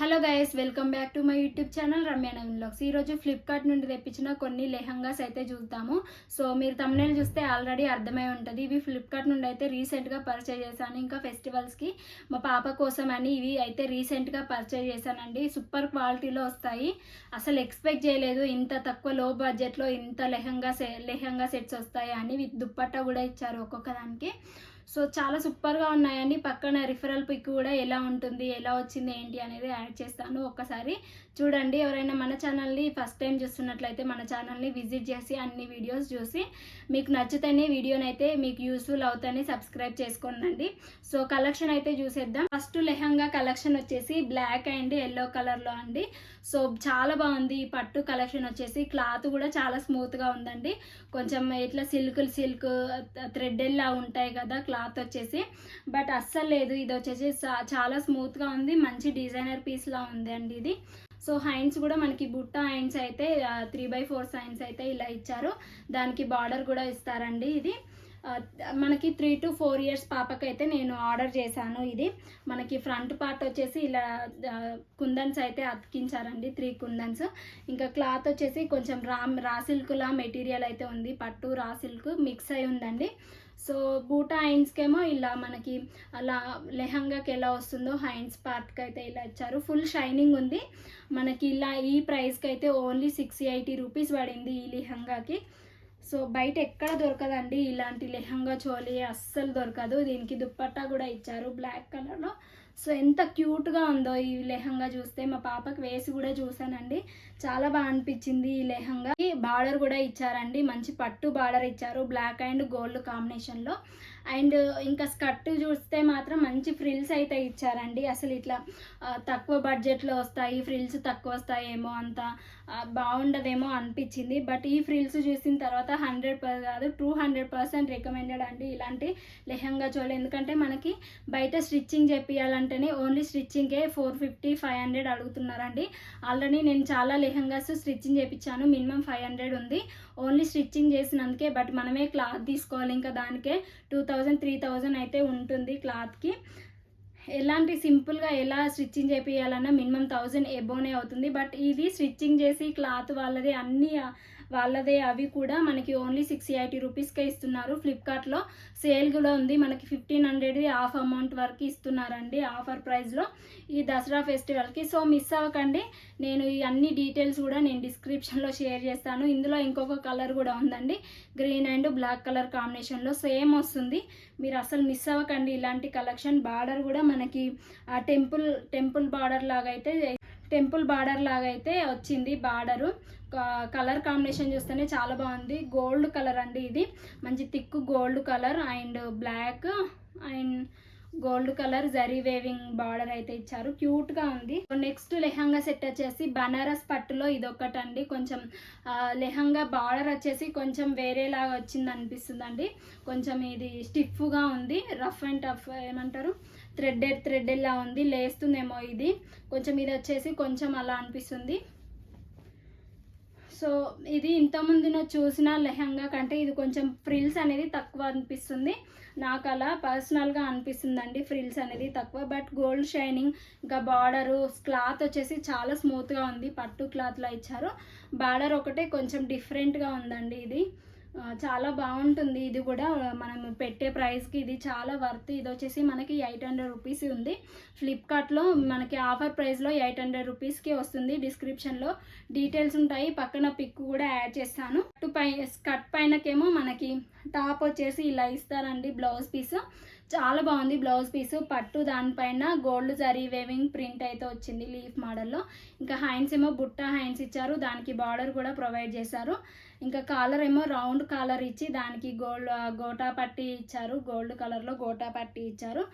Hello guys, welcome back to my YouTube channel Ramya Naveen vlogs. ఈరోజు Flipkart నుండి తెప్పించిన కొన్ని లెహంగాస్ అయితే చూద్దాము. సో మీరు తమ్నెయిల్ చూస్తే ఆల్రెడీ అర్థమై ఉంటుంది. ఇవి ఫ్లిప్కార్ట్ నుండి అయితే రీసెంట్గా పర్చేజ్ చేశాను. ఇంకా ఫెస్టివల్స్కి మా పాప కోసం అని ఇవి అయితే రీసెంట్గా పర్చేజ్ చేశానండి. సూపర్ క్వాలిటీలో వస్తాయి. అసలు ఎక్స్పెక్ట్ చేయలేదు ఇంత తక్కువ లో బడ్జెట్లో ఇంత లెహంగా సెట్స్ వస్తాయి అని. విత్ దుప్పట్టా కూడా ఇచ్చారు ఒక్కొక్క దానికి. సో చాలా సూపర్గా ఉన్నాయండి. పక్కన రిఫరల్ పిక్ కూడా ఎలా ఉంటుంది, ఎలా వచ్చింది ఏంటి అనేది యాడ్ చేస్తాను. ఒక్కసారి చూడండి. ఎవరైనా మన ఛానల్ని ఫస్ట్ టైం చూస్తున్నట్లయితే మన ఛానల్ని విజిట్ చేసి అన్ని వీడియోస్ చూసి మీకు నచ్చుతాయి వీడియోనైతే మీకు యూస్ఫుల్ అవుతాయని సబ్స్క్రైబ్ చేసుకోండి. సో కలెక్షన్ అయితే చూసేద్దాం. ఫస్ట్ లెహంగా కలెక్షన్ వచ్చేసి బ్లాక్ అండ్ ఎల్లో కలర్లో అండి. సో చాలా బాగుంది. ఈ పట్టు కలెక్షన్ వచ్చేసి క్లాత్ కూడా చాలా స్మూత్గా ఉందండి. కొంచెం ఇట్లా సిల్క్ థ్రెడ్లా ఉంటాయి కదా క్లాత్ వచ్చేసి, బట్ అస్సలు లేదు. ఇది వచ్చేసి చాలా స్మూత్గా ఉంది. మంచి డిజైనర్ పీస్లా ఉంది అండి ఇది. సో హ్యాండ్స్ కూడా మనకి బుట్ట హ్యాండ్స్ అయితే 3/4 హ్యాండ్స్ అయితే ఇలా ఇచ్చారు. దానికి బార్డర్ కూడా ఇస్తారండి. ఇది మనకి 3 to 4 years పాపకైతే నేను ఆర్డర్ చేశాను. ఇది మనకి ఫ్రంట్ పార్ట్ వచ్చేసి ఇలా కుందన్స్ అయితే అతికించారండి, 3 కుందన్స్. ఇంకా క్లాత్ వచ్చేసి కొంచెం రా సిల్క్లా మెటీరియల్ అయితే ఉంది. పట్టు రా సిల్క్ మిక్స్ అయి ఉందండి. సో బూటా హ్యాండ్స్కేమో ఇలా మనకి అలా లెహంగాకి ఎలా వస్తుందో హ్యాండ్స్ పార్ట్కి అయితే ఇలా ఇచ్చారు. ఫుల్ షైనింగ్ ఉంది మనకి. ఇలా ఈ ప్రైస్కి అయితే ఓన్లీ 680 రూపీస్ పడింది ఈ లెహంగాకి. సో బయట ఎక్కడ దొరకదండి ఇలాంటి లెహంగా చోలి, అస్సలు దొరకదు. దీనికి దుప్పట్టా కూడా ఇచ్చారు బ్లాక్ కలర్లో. సో ఎంత క్యూట్గా ఉందో ఈ లెహంగా చూస్తే. మా పాపకి వేసి కూడా చూసానండి, చాలా బాగా అనిపించింది ఈ లెహంగా. బార్డర్ కూడా ఇచ్చారండి, మంచి పట్టు బార్డర్ ఇచ్చారు బ్లాక్ అండ్ గోల్డ్ కాంబినేషన్లో. అండ్ ఇంకా స్కర్ట్ చూస్తే మాత్రం మంచి ఫ్రిల్స్ అయితే ఇచ్చారండి. అసలు ఇట్లా తక్కువ బడ్జెట్లో వస్తాయి, ఫ్రిల్స్ తక్కువ వస్తాయేమో, అంత బాగుండదేమో అనిపించింది. బట్ ఈ ఫ్రిల్స్ చూసిన తర్వాత 100% కాదు 200% రికమెండెడ్ అండి ఇలాంటి లెహంగా చోళీ. ఎందుకంటే మనకి బయట స్టిచ్చింగ్ చేపియాలంటేనే ఓన్లీ స్టిచ్చింగ్కే 450-500 అడుగుతున్నారండి. ఆల్రెడీ నేను చాలా లెహంగాస్ స్టిచ్చింగ్ చేయించాను, మినిమం 500 ఉంది ఓన్లీ స్టిచ్చింగ్ చేసినందుకే. బట్ మనమే క్లాత్ తీసుకోవాలి, ఇంకా దానికే 2000-3000 అయితే ఉంటుంది క్లాత్కి. ఎలాంటి సింపుల్గా ఎలా స్టిచ్చింగ్ చేపియాలన్నా మినిమం 1000 ఎబోనే అవుతుంది. బట్ ఇది స్టిచ్చింగ్ చేసి క్లాత్ వాళ్ళదే, అన్నీ వాళ్ళదే. అవి కూడా మనకి ఓన్లీ 680 రూపీస్కే ఇస్తున్నారు. ఫ్లిప్కార్ట్లో సేల్ కూడా ఉంది మనకి. 1500 ఆఫ్ అమౌంట్ వరకు ఇస్తున్నారండి ఆఫర్ ప్రైస్లో ఈ దసరా ఫెస్టివల్కి. సో మిస్ అవ్వకండి. నేను ఈ అన్ని డీటెయిల్స్ కూడా నేను డిస్క్రిప్షన్లో షేర్ చేస్తాను. ఇందులో ఇంకొక కలర్ కూడా ఉందండి, గ్రీన్ అండ్ బ్లాక్ కలర్ కాంబినేషన్లో సేమ్ వస్తుంది. మీరు అసలు మిస్ అవ్వకండి ఇలాంటి కలెక్షన్. బార్డర్ కూడా మనకి టెంపుల్ బార్డర్ లాగా అయితే వచ్చింది బార్డరు. కలర్ కాంబినేషన్ చూస్తేనే చాలా బాగుంది. గోల్డ్ కలర్ అండి ఇది, మంచి thick gold colour and black and gold colour zari weaving border అయితే ఇచ్చారు. క్యూట్గా ఉంది. నెక్స్ట్ లెహంగా సెట్ వచ్చేసి బనారస్ పట్టులో ఇదొకటండి. కొంచెం లెహంగా బార్డర్ వచ్చేసి కొంచెం వేరేలాగా వచ్చింది అనిపిస్తుందండి. కొంచెం ఇది స్టిఫ్గా ఉంది, రఫ్ అండ్ టఫ్ ఏమంటారు, థ్రెడ్లా ఉంది. లేస్తుందేమో ఇది కొంచెం. ఇది వచ్చేసి కొంచెం అలా అనిపిస్తుంది. సో ఇది ఇంతకుముందు చూసిన లెహంగా కంటే ఇది కొంచెం ఫ్రిల్స్ అనేది తక్కువ అనిపిస్తుంది నాకు. అలా పర్సనల్గా అనిపిస్తుందండి, ఫ్రిల్స్ అనేది తక్కువ. బట్ గోల్డ్ షైనింగ్, ఇంకా బార్డరు క్లాత్ వచ్చేసి చాలా స్మూత్గా ఉంది. పట్టు క్లాత్లో ఇచ్చారు. బార్డర్ ఒకటే కొంచెం డిఫరెంట్గా ఉందండి. ఇది చాలా బాగుంటుంది. ఇది కూడా మనం పెట్టే ప్రైస్కి ఇది చాలా వర్త్. ఇది వచ్చేసి మనకి 800 రూపీస్ ఉంది. ఫ్లిప్కార్ట్లో మనకి ఆఫర్ ప్రైస్లో 800 రూపీస్కి వస్తుంది. డిస్క్రిప్షన్లో డీటెయిల్స్ ఉంటాయి, పక్కన పిక్ కూడా యాడ్ చేస్తాను. స్కర్ట్ పైనకేమో మనకి టాప్ వచ్చేసి ఇలా ఇస్తారండి బ్లౌజ్ పీస్. చాలా బాగుంది బ్లౌజ్ పీసు. పట్టు దానిపైన గోల్డ్ జరీ వేవింగ్ ప్రింట్ అయితే వచ్చింది లీఫ్ మోడల్లో. ఇంకా హ్యాండ్స్ ఏమో బుట్ట హ్యాండ్స్ ఇచ్చారు, దానికి బార్డర్ కూడా ప్రొవైడ్ చేశారు. ఇంకా కాలర్ ఏమో రౌండ్ కాలర్ ఇచ్చి దానికి గోటా పట్టి ఇచ్చారు. గోల్డ్ కలర్లో గోటా పట్టి ఇచ్చారు.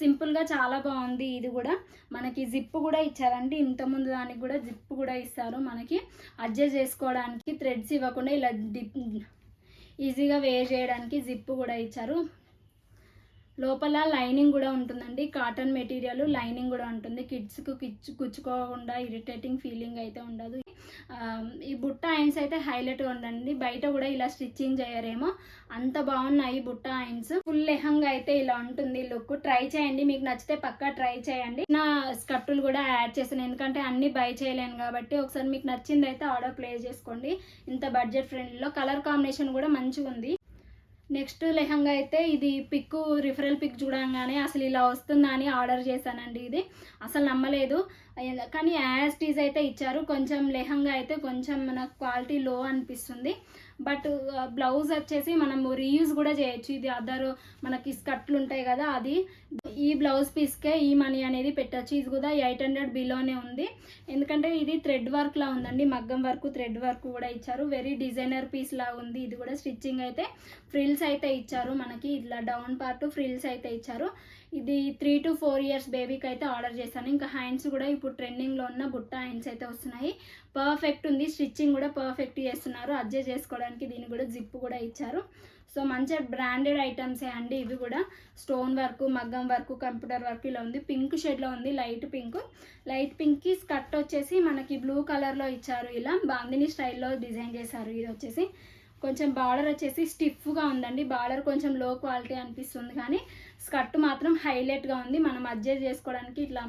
సింపుల్గా చాలా బాగుంది. ఇది కూడా మనకి జిప్ కూడా ఇచ్చారండి. ఇంతకుముందు దానికి కూడా జిప్ కూడా ఇస్తారు మనకి అడ్జస్ట్ చేసుకోవడానికి. థ్రెడ్స్ ఇవ్వకుండా ఇలా ఈజీగా వేర్ చేయడానికి జిప్ కూడా ఇచ్చారు. లోపల లైనింగ్ కూడా ఉంటుందండి, కాటన్ మెటీరియల్ లైనింగ్ కూడా ఉంటుంది. కిడ్స్కు కుచ్చుకోకుండా ఇరిటేటింగ్ ఫీలింగ్ అయితే ఉండదు. ఈ బుట్ట ఐన్స్ అయితే హైలైట్గా ఉండండి. బయట కూడా ఇలా స్టిచ్చింగ్ చేయరేమో, అంత బాగున్నాయి బుట్ట ఐన్స్. ఫుల్ లెహంగా అయితే ఇలా ఉంటుంది లుక్. ట్రై చేయండి, మీకు నచ్చితే పక్కా ట్రై చేయండి. నా స్కర్టులు కూడా యాడ్ చేశాను, ఎందుకంటే అన్ని బై చేయలేను కాబట్టి. ఒకసారి మీకు నచ్చింది అయితే ఆర్డర్ ప్లేస్ చేసుకోండి. ఇంత బడ్జెట్ ఫ్రెండ్లీలో కలర్ కాంబినేషన్ కూడా మంచిగా ఉంది. నెక్స్ట్ లెహంగా అయితే ఇది పిక్, రిఫరల్ పిక్ చూడంగానే అసలు ఇలా వస్తుందా అని ఆర్డర్ చేశానండి. ఇది అసలు నమ్మలేదు, కానీ యాజ్ టీజ్ అయితే ఇచ్చారు. కొంచెం లెహంగా అయితే కొంచెం మనకు క్వాలిటీ లో అనిపిస్తుంది. బట్ బ్లౌజ్ వచ్చేసి మనము రీయూజ్ కూడా చేయొచ్చు. ఇది అదర్ మనకి స్కర్ట్లు ఉంటాయి కదా, అది ఈ బ్లౌజ్ పీస్కే ఈ మనీ అనేది పెట్టచ్చు. ఇది కూడా 800 బిలోనే ఉంది, ఎందుకంటే ఇది థ్రెడ్ వర్క్ లా ఉందండి. మగ్గం వర్క్, థ్రెడ్ వర్క్ కూడా ఇచ్చారు. వెరీ డిజైనర్ పీస్ లా ఉంది. ఇది కూడా స్టిచ్చింగ్ అయితే ఫ్రిల్స్ అయితే ఇచ్చారు మనకి, ఇట్లా డౌన్ పార్ట్ ఫ్రిల్స్ అయితే ఇచ్చారు. ఇది 3 to 4 years బేబీకి అయితే ఆర్డర్ చేశాను. ఇంకా హ్యాండ్స్ కూడా ఇప్పుడు ట్రెండింగ్లో ఉన్న బుట్ట హ్యాండ్స్ అయితే వస్తున్నాయి. పర్ఫెక్ట్ ఉంది, స్టిచ్చింగ్ కూడా పర్ఫెక్ట్ చేస్తున్నారు. అడ్జస్ట్ చేసుకోవడానికి దీన్ని కూడా జిప్ కూడా ఇచ్చారు. సో మంచిగా బ్రాండెడ్ ఐటమ్సే అండి. ఇవి కూడా స్టోన్ వర్క్, మగ్గం వర్క్, కంప్యూటర్ వర్క్ ఇలా ఉంది. పింక్ షేడ్లో ఉంది, లైట్ పింక్కి స్కర్ట్ వచ్చేసి మనకి బ్లూ కలర్లో ఇచ్చారు. ఇలా బాందిని స్టైల్లో డిజైన్ చేశారు. ఇది వచ్చేసి కొంచెం బార్డర్ వచ్చేసి స్టిఫ్గా ఉందండి. బార్డర్ కొంచెం లో క్వాలిటీ అనిపిస్తుంది, కానీ స్కర్ట్ మాత్రం హైలైట్గా ఉంది. మనం అడ్జస్ట్ చేసుకోవడానికి ఇట్లా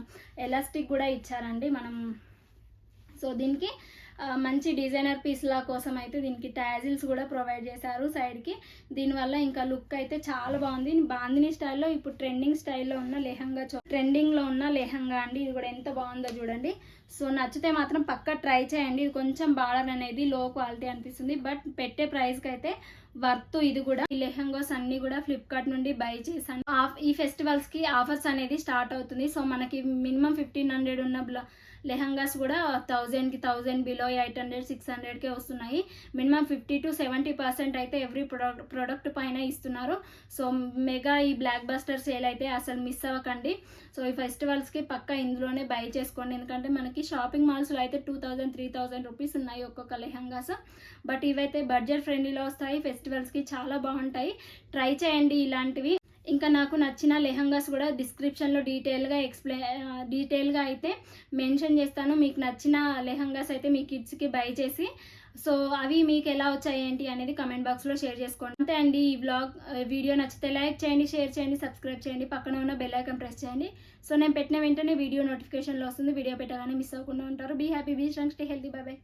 ఎలాస్టిక్ కూడా ఇచ్చారండి మనం. సో దీనికి మంచి డిజైనర్ పీస్ల కోసం అయితే దీనికి టాజిల్స్ కూడా ప్రొవైడ్ చేశారు సైడ్కి. దీనివల్ల ఇంకా లుక్ అయితే చాలా బాగుంది. బాందిని స్టైల్లో ఇప్పుడు ట్రెండింగ్లో ఉన్న లెహంగా అండి. ఇది కూడా ఎంత బాగుందో చూడండి. సో నచ్చితే మాత్రం పక్కా ట్రై చేయండి. ఇది కొంచెం బార్డర్ అనేది లో క్వాలిటీ అనిపిస్తుంది, బట్ పెట్టే ప్రైస్కి అయితే వర్త్. ఇది కూడా ఈ లెహంగాస్ అన్ని కూడా ఫ్లిప్కార్ట్ నుండి బై చేశాను. ఈ ఫెస్టివల్స్కి ఆఫర్స్ అనేది స్టార్ట్ అవుతుంది. సో మనకి మినిమం 1500 ఉన్న లెహంగాస్ కూడా 1000కి 1000 బిలో 800, 600కే వస్తున్నాయి. మినిమం 50 to 70% అయితే ఎవ్రీ ప్రోడక్ట్ పైన ఇస్తున్నారు. సో మెగా ఈ బ్లాక్ బస్టర్ సేల్ అయితే అసలు మిస్ అవ్వకండి. సో ఈ ఫెస్టివల్స్కి పక్కా ఇందులోనే బై చేసుకోండి, ఎందుకంటే మనకి షాపింగ్ మాల్స్లో అయితే 2000, 3000 రూపీస్ ఉన్నాయి ఒక్కొక్క లెహంగాస్. బట్ ఇవైతే బడ్జెట్ ఫ్రెండ్లీలో వస్తాయి, ఫెస్టివల్స్కి చాలా బాగుంటాయి. ట్రై చేయండి ఇలాంటివి. ఇంకా నాకు నచ్చిన లెహంగాస్ కూడా డిస్క్రిప్షన్లో డీటెయిల్గా అయితే మెన్షన్ చేస్తాను. మీకు నచ్చిన లెహంగాస్ అయితే మీ కిడ్స్కి బై చేసి, సో అవి మీకు ఎలా వచ్చాయి ఏంటి అనేది కమెంట్ బాక్స్లో షేర్ చేసుకోండి. అంతే అండి. ఈ వీడియో నచ్చితే లైక్ చేయండి, షేర్ చేయండి, సబ్స్క్రైబ్ చేయండి, పక్కన ఉన్న బెల్ ఐకాన్ ప్రెస్ చేయండి. సో నేను పెట్టిన వెంటనే వీడియో నోటిఫికేషన్లో వస్తుంది. వీడియో పెట్టగానే మిస్ అవ్వకుండా ఉంటారు. Be happy, be strong, stay healthy, bye by.